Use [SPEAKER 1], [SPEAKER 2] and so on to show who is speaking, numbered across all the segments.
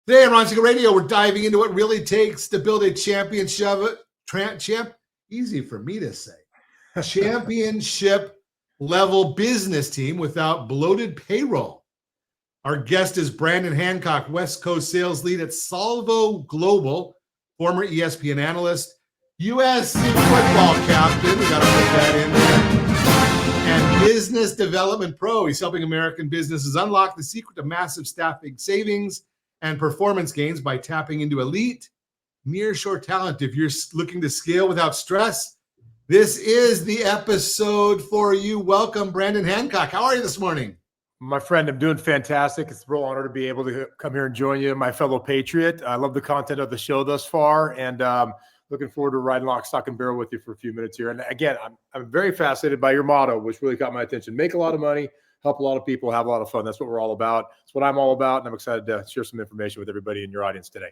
[SPEAKER 1] Today on Ron Siegel Radio, we're diving into what really takes to build a easy for me to say, championship level business team without bloated payroll. Our guest is Brandon Hancock, West Coast sales lead at Salvo Global, former ESPN analyst, USC football captain, we got to put that in there, and business development pro. He's helping American businesses unlock the secret to massive staffing savings and performance gains by tapping into elite, nearshore talent. If you're looking to scale without stress, this is the episode for you. Welcome, Brandon Hancock. How are you this morning?
[SPEAKER 2] My friend, I'm doing fantastic. It's a real honor to be able to come here and join you, my fellow patriot. I love the content of the show thus far, and looking forward to riding lock, stock, and barrel with you for a few minutes here. And again, I'm very fascinated by your motto, which really caught my attention. Make a lot of money, help a lot of people, have a lot of fun. That's what we're all about. That's what I'm all about, and I'm excited to share some information with everybody in your audience today.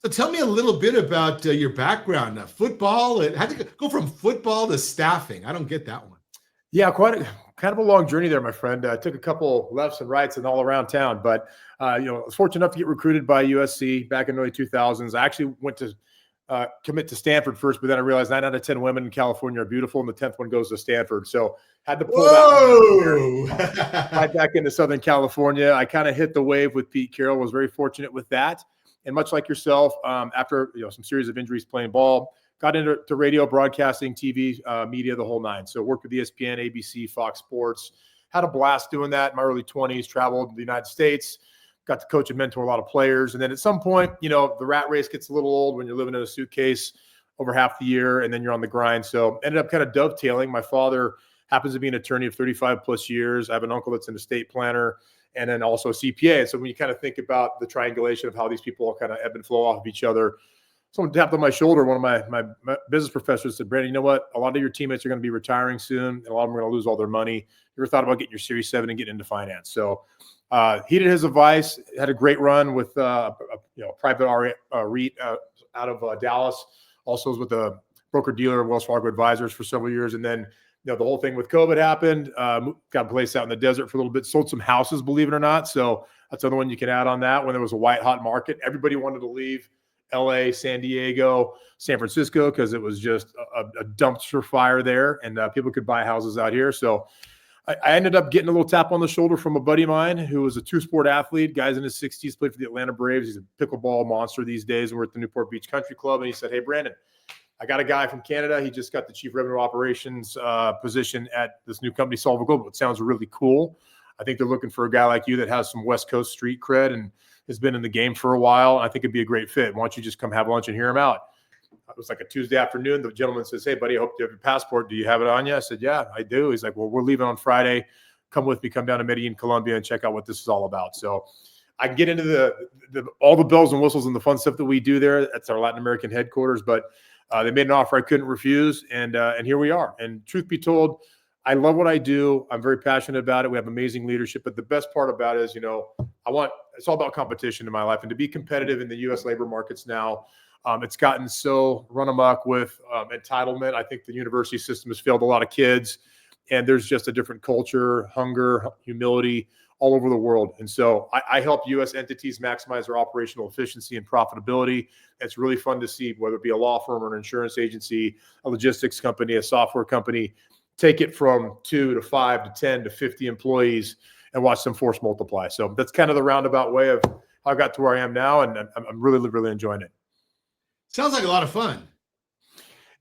[SPEAKER 1] So tell me a little bit about your background. Football, how did you go from football to staffing? I don't get that one.
[SPEAKER 2] Yeah, kind of a long journey there, my friend. I took a couple lefts and rights and all around town, but I was fortunate enough to get recruited by USC back in the early 2000s. I actually went to commit to Stanford first, but then I realized 9 out of 10 women in California are beautiful, and the 10th one goes to Stanford. So had to pull that right back into Southern California. I kind of hit the wave with Pete Carroll, was very fortunate with that. And much like yourself, after some series of injuries playing ball, got into radio, broadcasting, TV, media, the whole nine. So worked with ESPN, ABC, Fox Sports. Had a blast doing that in my early 20s, traveled the United States, got to coach and mentor a lot of players. And then at some point, the rat race gets a little old when you're living in a suitcase over half the year, and then you're on the grind. So ended up kind of dovetailing. My father happens to be an attorney of 35 plus years. I have an uncle that's an estate planner and then also a CPA. And so when you kind of think about the triangulation of how these people all kind of ebb and flow off of each other, someone tapped on my shoulder. One of my business professors said, Brandon, you know what? A lot of your teammates are going to be retiring soon, and a lot of them are going to lose all their money. You ever thought about getting your Series 7 and getting into finance? So heeded his advice, had a great run with a private REIT out of Dallas. Also was with a broker-dealer, Wells Fargo Advisors for several years. And then the whole thing with COVID happened. Got a place out in the desert for a little bit, sold some houses, believe it or not. So that's another one you can add on that. When there was a white-hot market, everybody wanted to leave LA, San Diego, San Francisco, because it was just a dumpster fire there, and people could buy houses out here. So I ended up getting a little tap on the shoulder from a buddy of mine who was a two-sport athlete, guy's in his 60s, played for the Atlanta Braves. He's a pickleball monster these days, and we're at the Newport Beach Country Club. And he said, hey, Brandon, I got a guy from Canada. He just got the chief revenue operations position at this new company, Salvo Global. It sounds really cool. I think they're looking for a guy like you that has some West Coast street cred and has been in the game for a while. I think it'd be a great fit. Why don't you just come have lunch and hear him out? It was like a Tuesday afternoon. The gentleman says, hey, buddy, I hope you have your passport. Do you have it on you? I said, yeah, I do. He's like, well, we're leaving on Friday. Come with me, come down to Medellin, Colombia, and check out what this is all about. So I can get into all the bells and whistles and the fun stuff that we do there. That's our Latin American headquarters. But they made an offer I couldn't refuse, and here we are. And truth be told, I love what I do. I'm very passionate about it. We have amazing leadership. But the best part about it is, it's all about competition in my life. And to be competitive in the U.S. labor markets now, it's gotten so run amok with entitlement. I think the university system has failed a lot of kids. And there's just a different culture, hunger, humility all over the world. And so I help U.S. entities maximize their operational efficiency and profitability. It's really fun to see, whether it be a law firm or an insurance agency, a logistics company, a software company, take it from 2 to 5 to 10 to 50 employees and watch them force multiply. So that's kind of the roundabout way of how I got to where I am now. And I'm really, really enjoying it.
[SPEAKER 1] Sounds like a lot of fun.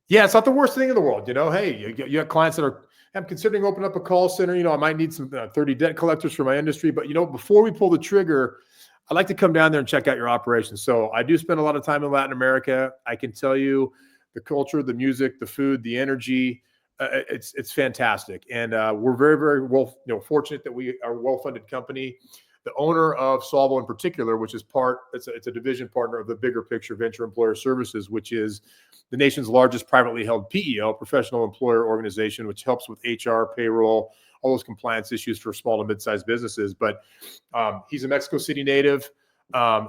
[SPEAKER 2] Yeah, it's not the worst thing in the world. Hey, you have clients that I'm considering opening up a call center. I might need some 30 debt collectors for my industry. But, before we pull the trigger, I'd like to come down there and check out your operations. So I do spend a lot of time in Latin America. I can tell you the culture, the music, the food, the energy, it's fantastic. And we're very, very well, fortunate that we are a well-funded company. The owner of Salvo in particular, which is it's a division partner of the Bigger Picture Venture Employer Services, which is the nation's largest privately held PEO, professional employer organization, which helps with HR, payroll, all those compliance issues for small to mid-sized businesses. But he's a Mexico City native.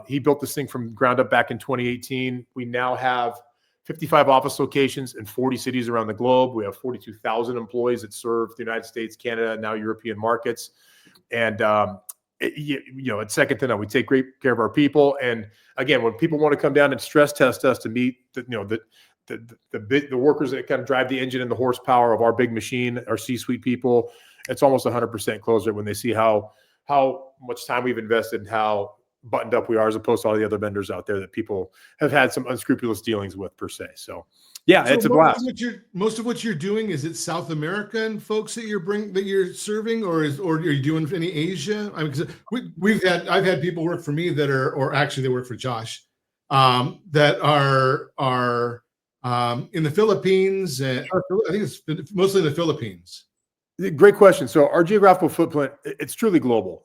[SPEAKER 2] He built this thing from ground up back in 2018. We now have 55 office locations in 40 cities around the globe. We have 42,000 employees that serve the United States, Canada, and now European markets. And it's second to none. We take great care of our people. And again, when people want to come down and stress test us to meet the workers that kind of drive the engine and the horsepower of our big machine, our C-suite people, it's almost 100% close rate when they see how much time we've invested and how buttoned up we are, as opposed to all the other vendors out there that people have had some unscrupulous dealings with per se. So yeah, it's a blast.
[SPEAKER 1] Most of what you're doing, is it South American folks that you're serving, or are you doing any Asia? I mean, 'cause I've had people work for me that are, or actually they work for Josh, that are in the Philippines. And I think it's mostly in the Philippines.
[SPEAKER 2] Great question. So our geographical footprint, it's truly global.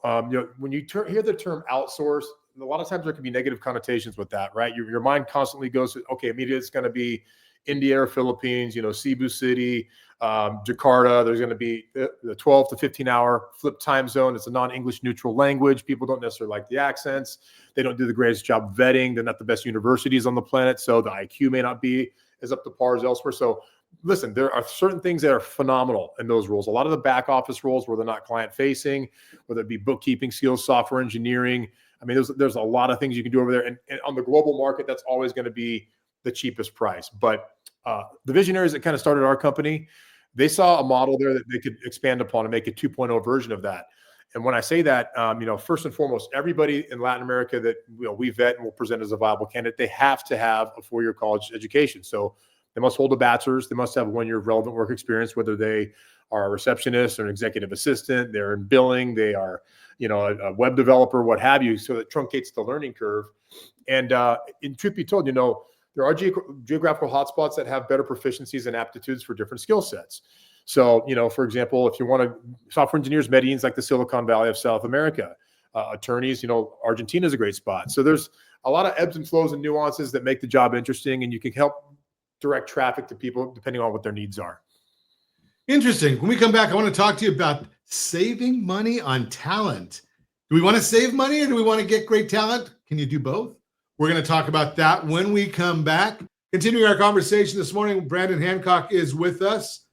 [SPEAKER 2] When you hear the term outsource, a lot of times there can be negative connotations with that, right? Your mind constantly goes to, okay, immediately it's going to be India or Philippines, Cebu City, Jakarta. There's going to be the 12 to 15 hour flip time zone. It's a non-English neutral language. People don't necessarily like the accents. They don't do the greatest job vetting. They're not the best universities on the planet. So the IQ may not be as up to par as elsewhere. So listen, there are certain things that are phenomenal in those roles. A lot of the back office roles where they're not client facing, whether it be bookkeeping skills, software engineering. I mean, there's a lot of things you can do over there. And on the global market, that's always going to be the cheapest price. But the visionaries that kind of started our company, they saw a model there that they could expand upon and make a 2.0 version of that. And when I say that, first and foremost, everybody in Latin America that we vet and will present as a viable candidate, they have to have a 4-year college education. So they must hold a bachelor's. They must have 1 year of relevant work experience, whether they are a receptionist or an executive assistant, they're in billing, they are, a web developer, what have you. So it truncates the learning curve. And in truth be told, there are geographical hotspots that have better proficiencies and aptitudes for different skill sets. So, for example, if you want software engineers, Medellin's like the Silicon Valley of South America. Attorneys, Argentina is a great spot. So there's a lot of ebbs and flows and nuances that make the job interesting, and you can help direct traffic to people depending on what their needs are.
[SPEAKER 1] Interesting. When we come back, I want to talk to you about saving money on talent. Do we want to save money or do we want to get great talent? Can you do both? We're going to talk about that when we come back. Continuing our conversation this morning, Brandon Hancock is with us.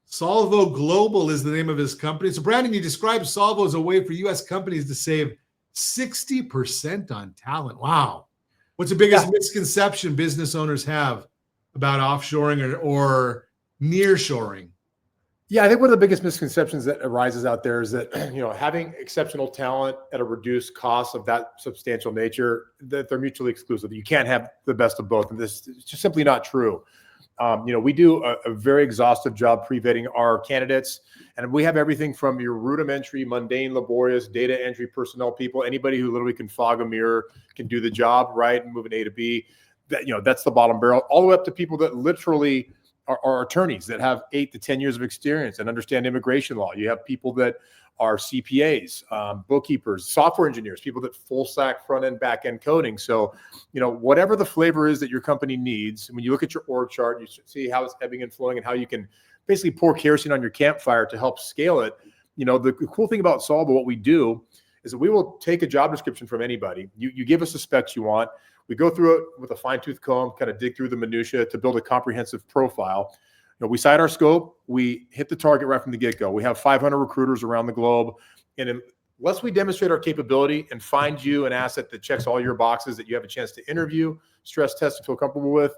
[SPEAKER 1] Solvo Global is the name of his company. So, Brandon, you described Solvo as a way for U.S. companies to save 60% on talent. Wow. What's the biggest misconception business owners have about offshoring or nearshoring?
[SPEAKER 2] Yeah, I think one of the biggest misconceptions that arises out there is that, having exceptional talent at a reduced cost of that substantial nature, that they're mutually exclusive. You can't have the best of both. And this is just simply not true. We do a very exhaustive job pre-vetting our candidates, and we have everything from your rudimentary, mundane, laborious data entry personnel people, anybody who literally can fog a mirror, can do the job, right, and move an A to B. That's the bottom barrel, all the way up to people that literally are attorneys that have 8 to 10 years of experience and understand immigration law. You have people that are CPAs, bookkeepers, software engineers, people that full stack front end, back end coding. So, whatever the flavor is that your company needs, when you look at your org chart, you see how it's ebbing and flowing and how you can basically pour kerosene on your campfire to help scale it. The cool thing about Solvo, what we do is that we will take a job description from anybody. You give us the specs you want. We go through it with a fine-tooth comb, kind of dig through the minutia to build a comprehensive profile. We cite our scope. We hit the target right from the get-go. We have 500 recruiters around the globe. And unless we demonstrate our capability and find you an asset that checks all your boxes that you have a chance to interview, stress test, and feel comfortable with,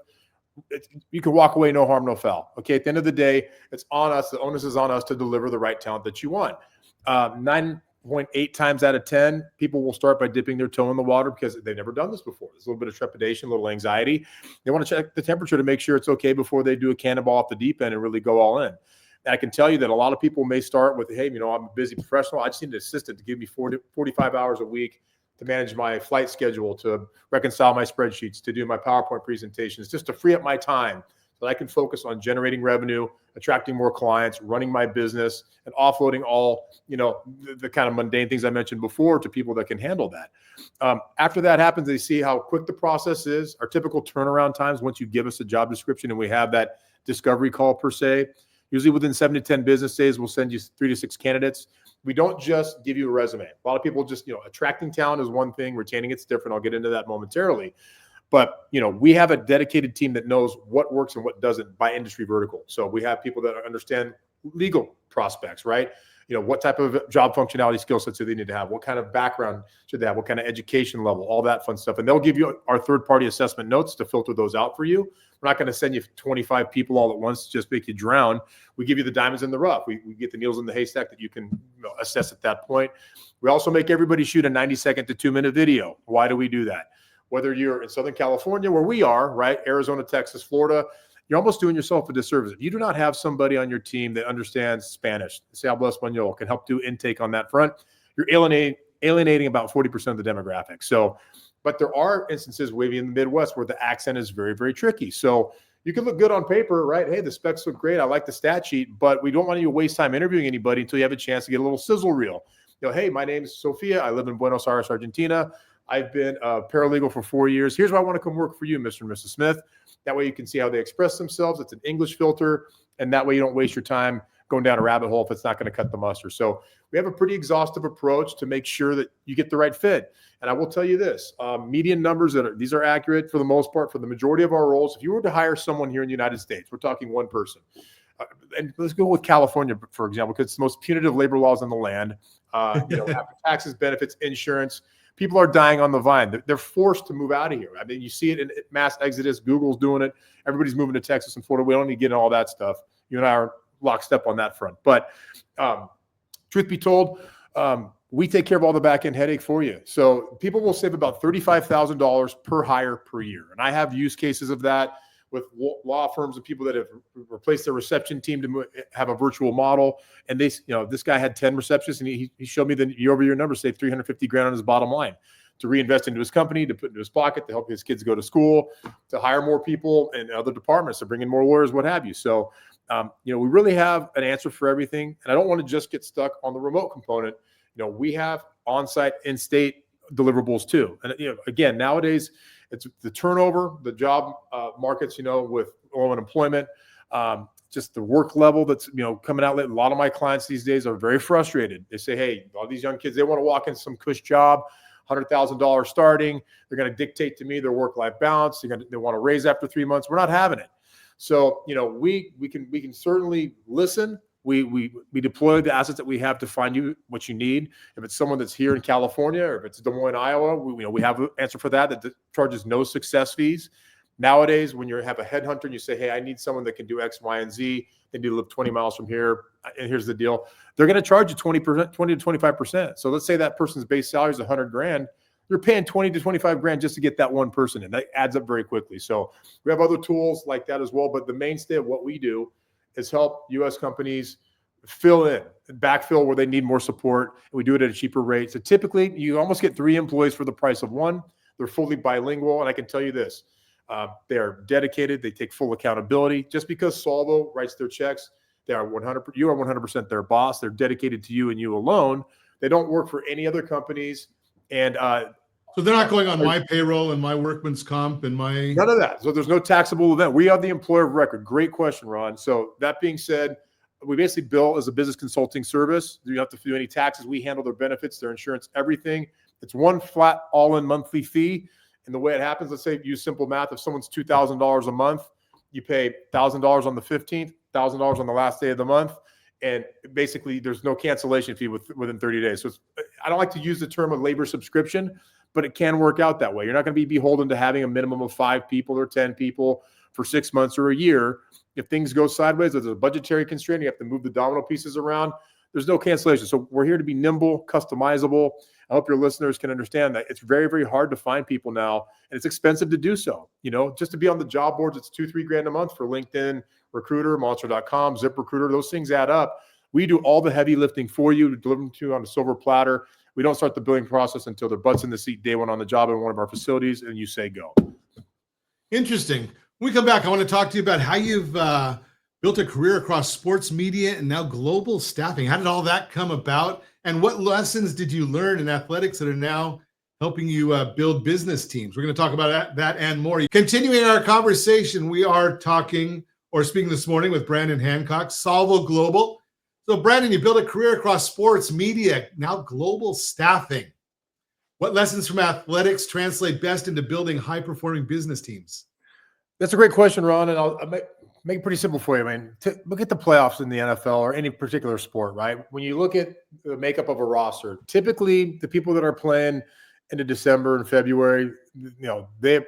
[SPEAKER 2] you can walk away no harm, no foul. Okay, at the end of the day, it's on us. The onus is on us to deliver the right talent that you want. 9.8 times out of 10, people will start by dipping their toe in the water because they've never done this before. There's a little bit of trepidation, a little anxiety. They want to check the temperature to make sure it's okay before they do a cannonball off the deep end and really go all in. And I can tell you that a lot of people may start with, hey, I'm a busy professional. I just need an assistant to give me 45 hours a week to manage my flight schedule, to reconcile my spreadsheets, to do my PowerPoint presentations, just to free up my time so that I can focus on generating revenue, attracting more clients, running my business, and offloading all, the kind of mundane things I mentioned before to people that can handle that. After that happens, they see how quick the process is. Our typical turnaround times, once you give us a job description and we have that discovery call per se, usually within 7 to 10 business days, we'll send you 3 to 6 candidates. We don't just give you a resume. A lot of people just, attracting talent is one thing, retaining it's different. I'll get into that momentarily. But, we have a dedicated team that knows what works and what doesn't by industry vertical. So we have people that understand legal prospects, right? What type of job functionality skill sets do they need to have? What kind of background should they have? What kind of education level? All that fun stuff. And they'll give you our third-party assessment notes to filter those out for you. We're not going to send you 25 people all at once to just make you drown. We give you the diamonds in the rough. We get the needles in the haystack that you can assess at that point. We also make everybody shoot a 90-second to 2-minute video. Why do we do that? Whether you're in Southern California, where we are, right? Arizona, Texas, Florida, you're almost doing yourself a disservice. If you do not have somebody on your team that understands Spanish, se habla español, can help do intake on that front, you're alienating about 40% of the demographic. So, but there are instances maybe in the Midwest where the accent is very, very tricky. So you can look good on paper, right? Hey, the specs look great. I like the stat sheet, but we don't want you to waste time interviewing anybody until you have a chance to get a little sizzle reel. Hey, my name is Sophia. I live in Buenos Aires, Argentina. I've been a paralegal for 4 years. Here's why I want to come work for you, Mr. and Mrs. Smith. That way you can see how they express themselves. It's an English filter, and that way you don't waste your time going down a rabbit hole if it's not going to cut the mustard. So we have a pretty exhaustive approach to make sure that you get the right fit. And I will tell you this, median numbers, these are accurate for the most part for the majority of our roles. If you were to hire someone here in the United States, we're talking one person. And let's go with California, for example, because it's the most punitive labor laws in the land. After taxes, benefits, insurance, people are dying on the vine. They're forced to move out of here. I mean, you see it in mass exodus. Google's doing it. Everybody's moving to Texas and Florida. We don't need to get into all that stuff. You and I are lockstep on that front. But truth be told, we take care of all the back end headache for you. So people will save about $35,000 per hire per year. And I have use cases of that with law firms and people that have replaced their reception team to have a virtual model. And they, this guy had 10 receptionists, and he showed me the year-over-year numbers, saved $350,000 on his bottom line to reinvest into his company, to put into his pocket, to help his kids go to school, to hire more people in other departments, to bring in more lawyers, what have you. So, we really have an answer for everything. And I don't want to just get stuck on the remote component. We have on-site, in-state deliverables too. And, again, nowadays, it's the turnover, the job markets, with low unemployment, just the work level that's, coming out late. A lot of my clients these days are very frustrated. They say, hey, all these young kids, they want to walk into some cush job, $100,000 starting. They're going to dictate to me their work-life balance. They want to raise after 3 months. We're not having it. So, we can certainly listen. We deploy the assets that we have to find you what you need. If it's someone that's here in California, or if it's Des Moines, Iowa, we have an answer for that charges no success fees. Nowadays, when you have a headhunter and you say, hey, I need someone that can do X, Y, and Z, they need to live 20 miles from here, and here's the deal. They're going to charge you 20 to 25%. So let's say that person's base salary is $100,000. You're paying 20 to 25 grand just to get that one person in. That adds up very quickly. So we have other tools like that as well. But the mainstay of what we do is help U.S. companies backfill where they need more support. And we do it at a cheaper rate. So typically, you almost get 3 employees for the price of one. They're fully bilingual. And I can tell you this, they are dedicated. They take full accountability. Just because Solvo writes their checks, you are 100% their boss. They're dedicated to you and you alone. They don't work for any other companies. And
[SPEAKER 1] so they're not going on my payroll and my workman's comp and my...
[SPEAKER 2] None of that. So there's no taxable event. We are the employer of record. Great question, Ron. So that being said, we basically bill as a business consulting service. You don't have to do any taxes. We handle their benefits, their insurance, everything. It's one flat all-in monthly fee. And the way it happens, let's say use simple math. If someone's $2,000 a month, you pay $1,000 on the 15th, $1,000 on the last day of the month. And basically, there's no cancellation fee within 30 days. So I don't like to use the term of labor subscription, but it can work out that way. You're not going to be beholden to having a minimum of 5 people or 10 people for 6 months or a year. If things go sideways, there's a budgetary constraint. You have to move the domino pieces around. There's no cancellation. So we're here to be nimble, customizable. I hope your listeners can understand that it's very, very hard to find people now, and it's expensive to do so. Just to be on the job boards, it's $2-3 grand a month for LinkedIn, Recruiter, Monster.com, ZipRecruiter. Those things add up. We do all the heavy lifting for you, deliver them to you on a silver platter. We don't start the billing process until their butt's in the seat day one on the job in one of our facilities, and you say go.
[SPEAKER 1] Interesting. When we come back, I want to talk to you about how you've built a career across sports media and now global staffing. How did all that come about? And what lessons did you learn in athletics that are now helping you build business teams? We're going to talk about that and more. Continuing our conversation, we are speaking this morning with Brandon Hancock, Solvo Global. So Brandon, you built a career across sports media, now global staffing. What lessons from athletics translate best into building high-performing business teams?
[SPEAKER 2] That's a great question, Ron. And make it pretty simple for you, man. Look at the playoffs in the NFL or any particular sport, right? When you look at the makeup of a roster, typically the people that are playing into December and February, their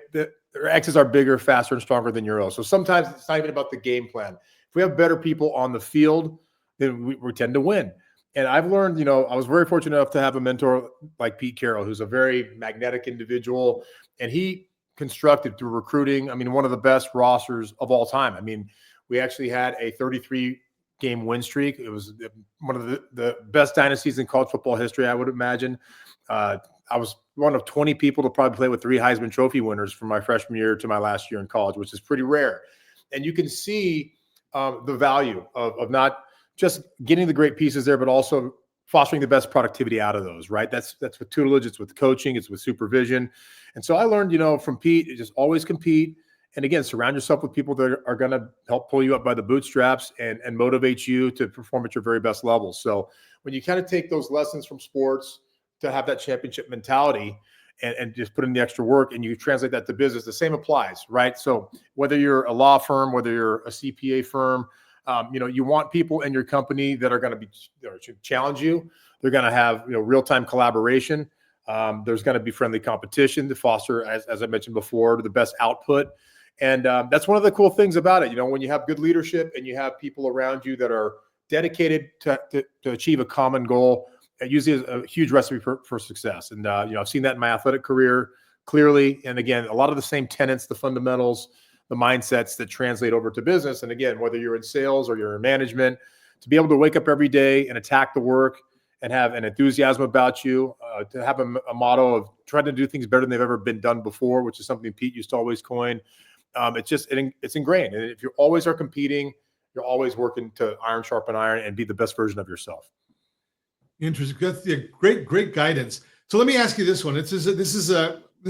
[SPEAKER 2] X's are bigger, faster, and stronger than your O's. So sometimes it's not even about the game plan. If we have better people on the field, then we tend to win. And I've learned, I was very fortunate enough to have a mentor like Pete Carroll, who's a very magnetic individual, and he constructed through recruiting, one of the best rosters of all time. We actually had a 33-game win streak. It was one of the best dynasties in college football history, I would imagine. I was one of 20 people to probably play with 3 Heisman Trophy winners from my freshman year to my last year in college, which is pretty rare. And you can see the value of not just getting the great pieces there, but also fostering the best productivity out of those, right? That's with tutelage, it's with coaching, it's with supervision. And so I learned, from Pete, just always compete. And again, surround yourself with people that are going to help pull you up by the bootstraps and motivate you to perform at your very best level. So when you kind of take those lessons from sports to have that championship mentality and just put in the extra work and you translate that to business, the same applies, right? So whether you're a law firm, whether you're a CPA firm, you want people in your company that are going to be challenge you. They're going to have real-time collaboration. There's going to be friendly competition to foster, as I mentioned before, the best output. And that's one of the cool things about it. When you have good leadership and you have people around you that are dedicated to achieve a common goal, it usually is a huge recipe for success. And I've seen that in my athletic career clearly. And again, a lot of the same tenets, the fundamentals, the mindsets that translate over to business. And again, whether you're in sales or you're in management, to be able to wake up every day and attack the work and have an enthusiasm about you, to have a motto of trying to do things better than they've ever been done before, which is something Pete used to always coin. It's ingrained. And if you always are competing, you're always working to iron sharpen iron and be the best version of yourself.
[SPEAKER 1] Interesting. That's great guidance. So let me ask you this one. This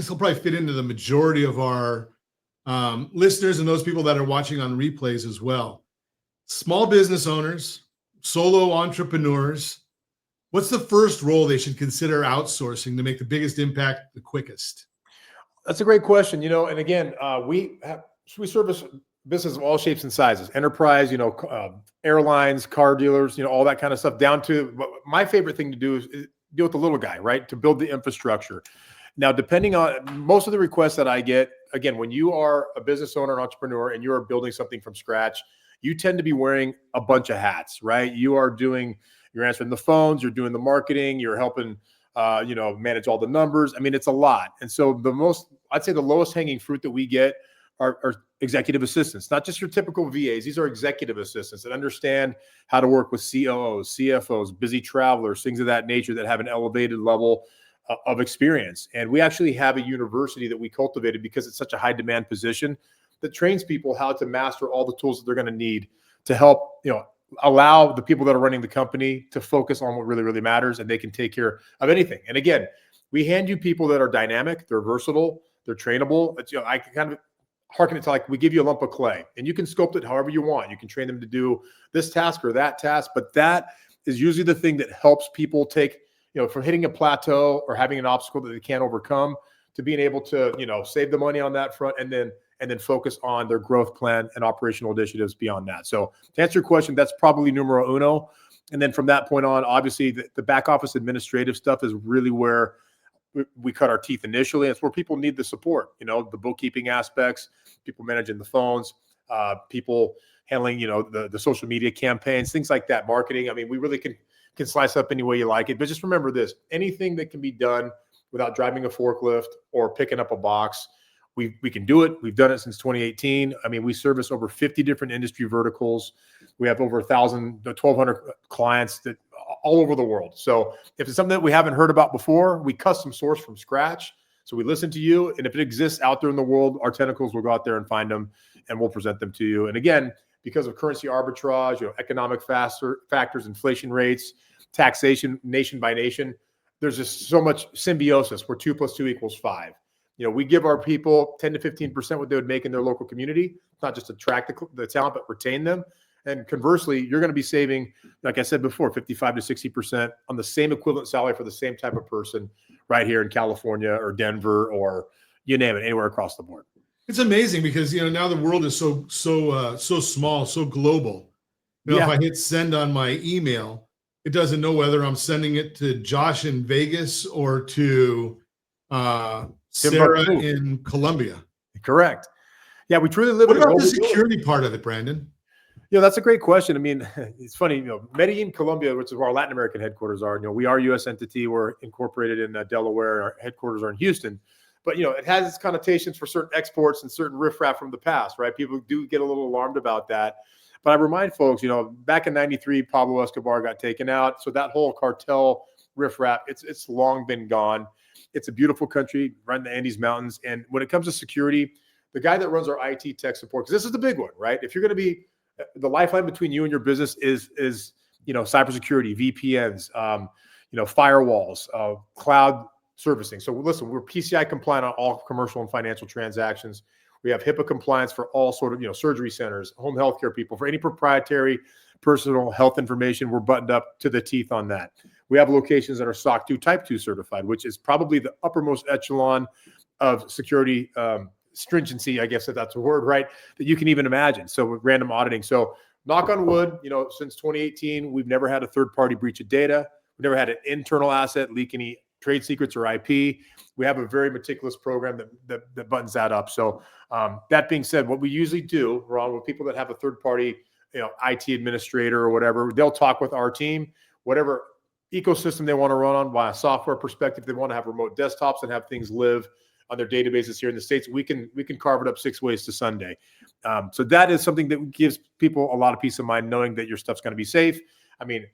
[SPEAKER 1] will probably fit into the majority of our listeners and those people that are watching on replays as well. Small business owners, solo entrepreneurs, what's the first role they should consider outsourcing to make the biggest impact the quickest?
[SPEAKER 2] That's a great question. And again, we service business of all shapes and sizes, enterprise, airlines, car dealers, all that kind of stuff, down to my favorite thing to do is deal with the little guy, right? To build the infrastructure. Now, depending on most of the requests that I get, again, when you are a business owner, an entrepreneur, and you are building something from scratch, you tend to be wearing a bunch of hats, right? You're answering the phones, you're doing the marketing, you're helping, manage all the numbers. It's a lot. And so I'd say the lowest hanging fruit that we get are executive assistants, not just your typical VAs. These are executive assistants that understand how to work with COOs, CFOs, busy travelers, things of that nature that have an elevated level of experience. And we actually have a university that we cultivated because it's such a high demand position that trains people how to master all the tools that they're going to need to help, allow the people that are running the company to focus on what really, really matters, and they can take care of anything. And again, we hand you people that are dynamic, they're versatile, they're trainable. I can kind of harken it to like we give you a lump of clay and you can sculpt it however you want. You can train them to do this task or that task, but that is usually the thing that helps people take, from hitting a plateau or having an obstacle that they can't overcome to being able to, save the money on that front and then focus on their growth plan and operational initiatives beyond that. So to answer your question, that's probably numero uno. And then from that point on, obviously the back office administrative stuff is really where we cut our teeth initially. It's where people need the support, the bookkeeping aspects, people managing the phones, people handling, the social media campaigns, things like that, marketing. We really can slice up any way you like it. But just remember this, anything that can be done without driving a forklift or picking up a box, we can do it. We've done it since 2018. We service over 50 different industry verticals. We have over 1,200 clients that all over the world. So if it's something that we haven't heard about before, we custom source from scratch. So we listen to you. And if it exists out there in the world, our tentacles will go out there and find them and we'll present them to you. And again, because of currency arbitrage, economic factors, inflation rates, taxation, nation by nation, there's just so much symbiosis where 2 + 2 = 5. We give our people 10 to 15% what they would make in their local community, not just attract the talent, but retain them. And conversely, you're going to be saving, like I said before, 55 to 60% on the same equivalent salary for the same type of person right here in California or Denver or you name it, anywhere across the board.
[SPEAKER 1] It's amazing because now the world is so small, so global. If I hit send on my email, it doesn't know whether I'm sending it to Josh in Vegas or to Sarah in Colombia.
[SPEAKER 2] Correct. Yeah, we truly live.
[SPEAKER 1] What about the security part of it, Brandon?
[SPEAKER 2] That's a great question. I mean, it's funny, Medellin, Colombia, which is where our Latin American headquarters are. We are a U.S. entity. We're incorporated in Delaware, and our headquarters are in Houston. But it has its connotations for certain exports and certain riffraff from the past, right? People do get a little alarmed about that. But I remind folks, back in '93, Pablo Escobar got taken out, so that whole cartel riffraff, it's long been gone. It's a beautiful country right in the Andes Mountains, and when it comes to security, the guy that runs our IT tech support, because this is the big one, right? If you're going to be the lifeline between you and your business is cybersecurity, VPNs, firewalls, cloud servicing. So listen, we're PCI compliant on all commercial and financial transactions. We have HIPAA compliance for all sort of surgery centers, home healthcare people. For any proprietary personal health information, we're buttoned up to the teeth on that. We have locations that are SOC 2 Type 2 certified, which is probably the uppermost echelon of security stringency, I guess that's a word, right? That you can even imagine. So with random auditing. So knock on wood, since 2018, we've never had a third-party breach of data. We've never had an internal asset leak any trade secrets or IP. We have a very meticulous program that buttons that up. So that being said, what we usually do, Ron, with people that have a third-party, IT administrator or whatever, they'll talk with our team, whatever ecosystem they want to run on, by a software perspective, they want to have remote desktops and have things live on their databases here in the States. We can carve it up 6 ways to Sunday. So that is something that gives people a lot of peace of mind, knowing that your stuff's going to be safe. I mean,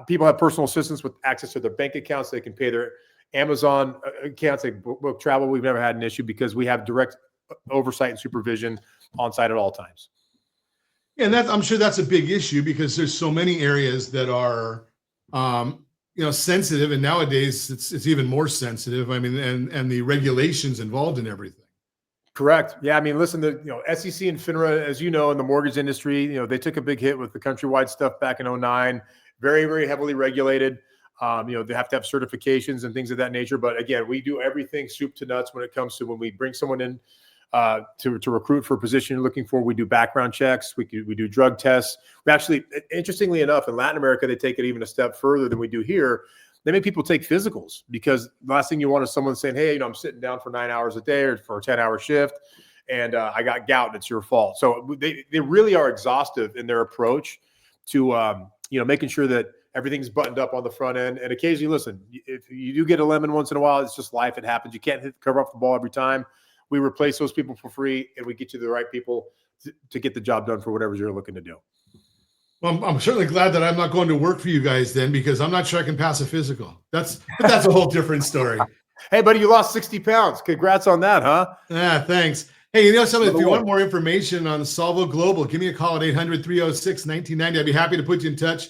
[SPEAKER 2] people have personal assistants with access to their bank accounts. They can pay their Amazon accounts. They book travel. We've never had an issue because we have direct oversight and supervision on site at all times.
[SPEAKER 1] And I'm sure that's a big issue because there's so many areas that are, sensitive, and nowadays it's even more sensitive. I mean, and the regulations involved in everything.
[SPEAKER 2] Correct. Yeah. I mean, listen, the SEC and FINRA, as you know, in the mortgage industry, they took a big hit with the countrywide stuff back in 2009. Very, very heavily regulated. They have to have certifications and things of that nature. But again, we do everything soup to nuts when it comes to when we bring someone in to recruit for a position you're looking for. We do background checks. We do drug tests. We actually, interestingly enough, in Latin America, they take it even a step further than we do here. They make people take physicals, because the last thing you want is someone saying, hey, I'm sitting down for 9 hours a day or for a 10-hour shift, and I got gout and it's your fault. So they really are exhaustive in their approach to making sure that everything's buttoned up on the front end. And occasionally, listen, if you do get a lemon once in a while, it's just life. It happens. You can't cover off the ball every time. We replace those people for free, and we get you the right people to get the job done for whatever you're looking to do.
[SPEAKER 1] Well, I'm certainly glad that I'm not going to work for you guys then, because I'm not sure I can pass a physical. That's a whole different story.
[SPEAKER 2] Hey, buddy, you lost 60 pounds. Congrats on that, huh?
[SPEAKER 1] Yeah, thanks. Hey, something, if you want more information on Salvo Global, give me a call at 800-306-1990. I'd be happy to put you in touch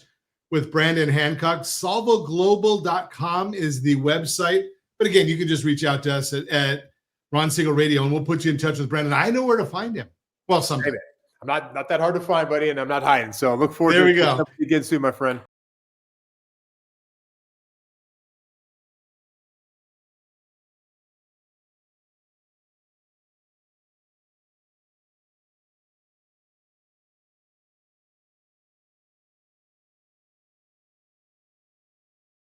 [SPEAKER 1] with Brandon Hancock. SalvoGlobal.com is the website. But again, you can just reach out to us at Ron Siegel Radio, and we'll put you in touch with Brandon. I know where to find him. Well, someday.
[SPEAKER 2] I'm not that hard to find, buddy, and I'm not hiding. So look forward
[SPEAKER 1] to
[SPEAKER 2] it again soon, my friend.